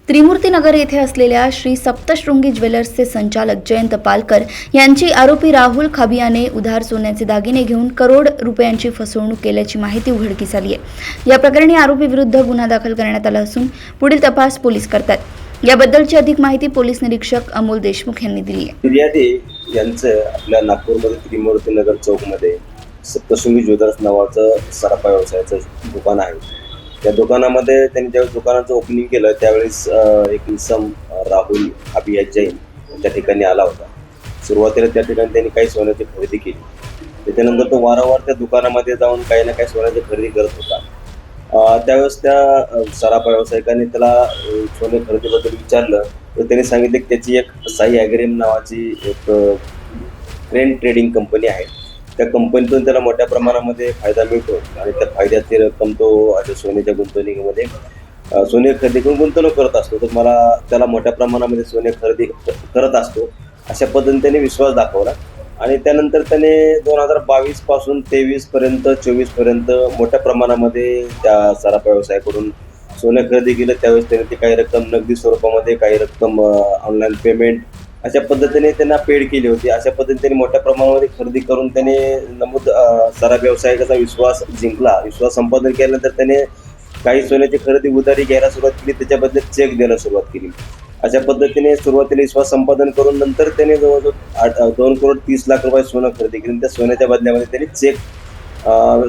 त्रिमूर्तीनगर येथे असलेल्या श्री सप्तशृंगी ज्वेलर्सचे संचालक जयंत पालकर यांची आरोपी राहुल खाबियाने उधार सोन्याचे दागिने घेऊन करोड रुपयांची फसवणूक केल्याची माहिती उघडकीस आली आहे। या प्रकरणी आरोपी विरुद्ध गुन्हा दाखल करण्यात आला असून पुढील तपास पोलीस करतात। याबद्दलची अधिक माहिती पोलीस निरीक्षक अमोल देशमुख यांनी दिली आहे। फिर्यादी यांचं आपल्या नागपूरमध्ये त्रिमूर्तीनगर चौकमध्ये सप्तशृंगी ज्वेलर्स नावाचं सराफा व्यवसायाचं दुकान आहे। त्या दुकानामध्ये त्यांनी ज्यावेळेस दुकानाचं ओपनिंग केलं त्यावेळेस एक इसम राहुल खाबिया जैन त्या ठिकाणी आला होता। सुरुवातीला त्या ठिकाणी त्यांनी काही सोन्याची खरेदी केली। त्याच्यानंतर तो वारंवार त्या दुकानामध्ये जाऊन काही ना काही सोन्याची खरेदी करत होता। त्यावेळेस त्या सराफा व्यावसायिकाने त्याला सोने खरेदीबद्दल विचारलं तर त्यांनी सांगितलं की त्याची एक साई ॲग्रीम नावाची एक क्रेन ट्रेडिंग कंपनी आहे। त्या कंपनीतून त्याला मोठ्या प्रमाणामध्ये फायदा मिळतो आणि त्या फायद्याची रक्कम तो अशा सोन्याच्या गुंतवणुकीमध्ये सोने खरेदी करून गुंतवणूक करत असतो। तर त्याला मोठ्या प्रमाणामध्ये सोने खरेदी करत असतो अशा पद्धतीने त्याने विश्वास दाखवला आणि त्यानंतर त्याने 2022 पासून 23 पर्यंत 24 पर्यंत मोठ्या प्रमाणामध्ये त्या सराफा व्यवसायाकडून सोने खरेदी केलं। त्यावेळेस त्याने ती काही रक्कम नगदी स्वरूपामध्ये काही रक्कम ऑनलाईन पेमेंट अशा पद्धतीने त्यांना पेड केली होती। अशा पद्धतीने मोठ्या प्रमाणामध्ये खरेदी करून त्याने नमूद सराफा व्यावसायिकाचा विश्वास जिंकला। विश्वास संपादन केल्यानंतर त्याने काही सोन्याची खरेदी उधारी घ्यायला सुरुवात केली, त्याच्याबद्दल चेक द्यायला सुरुवात केली। अशा पद्धतीने सुरुवातीला विश्वास संपादन करून नंतर त्याने जवळजवळ 2 करोड 30 लाख रुपये सोनं खरेदी केली। त्या सोन्याच्या बदल्यामध्ये त्यांनी चेक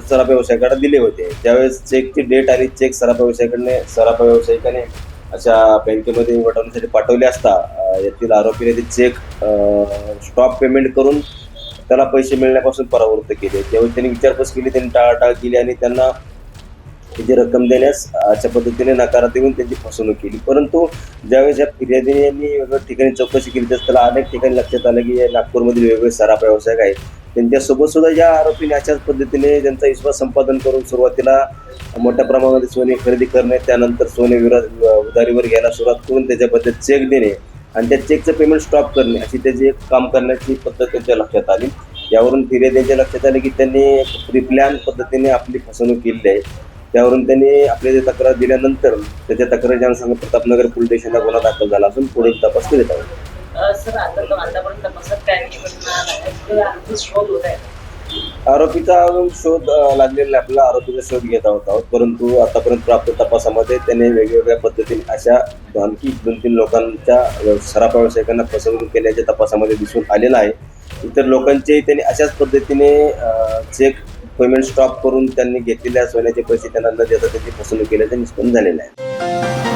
सराफा व्यावसायिकाला दिले होते। त्यावेळेस चेकची डेट आणि चेक सराफा व्यावसायिकाने अशा बँकेमध्ये वटवण्यासाठी पाठवले असता यातील आरोपीने ते चेक स्टॉप पेमेंट करून त्याला पैसे मिळण्यापासून परावृत्त केले। त्यावेळी त्यांनी विचारपूस केली, त्यांनी टाळाटाळ केली आणि त्यांना त्याची रक्कम देण्यास अशा पद्धतीने नकारात देऊन त्यांची फसवणूक केली। परंतु ज्यावेळेस या फिर्यादीने यांनी वेगवेगळ्या ठिकाणी चौकशी केली तर त्याला अनेक ठिकाणी लक्षात आलं की नागपूरमधील वेगवेगळे सराफा व्यावसायिक आहेत, त्यांच्यासोबत सुद्धा या आरोपीने अशाच पद्धतीने त्यांचा विश्वास संपादन करून सुरुवातीला मोठ्या प्रमाणामध्ये सोने खरेदी करणे, त्यानंतर सोने उधारीवर घ्यायला सुरुवात करून त्याच्याबद्दल चेक देणे आणि त्या चेकचं पेमेंट स्टॉप करणे अशी त्याची एक काम करण्याची पद्धत त्यांच्या लक्षात आली। यावरून फिर्यादीच्या लक्षात आले की त्यांनी प्री प्लॅन पद्धतीने आपली फसवणूक केली आहे। त्यावरून त्यांनी आपली तक्रार दिल्यानंतर त्याच्या तक्रारीच्या अनुषंगाने प्रतापनगर पोलीस स्टेशनला गुन्हा दाखल झाला असून पुढील तपास करीत आहोत। सर आतापर्यंत तपासात काय निष्पन्न शोध होत आहे? आरोपीचा अजून शोध लागलेला नाही, आपल्याला आरोपीचा शोध घेत आहोत। परंतु आतापर्यंत प्राप्त तपासामध्ये त्याने वेगवेगळ्या पद्धतीने अशा आणखी 2-3 लोकांच्या सराफा व्यावसायिकांना फसवणूक केल्याच्या तपासामध्ये दिसून आलेला आहे। इतर लोकांचे त्यांनी अशाच पद्धतीने चेक पेमेंट स्टॉप करून त्यांनी घेतलेल्या सोन्याचे पैसे त्यांना न देता त्यांची फसवणूक केल्याचे निष्पन्न झालेलं आहे।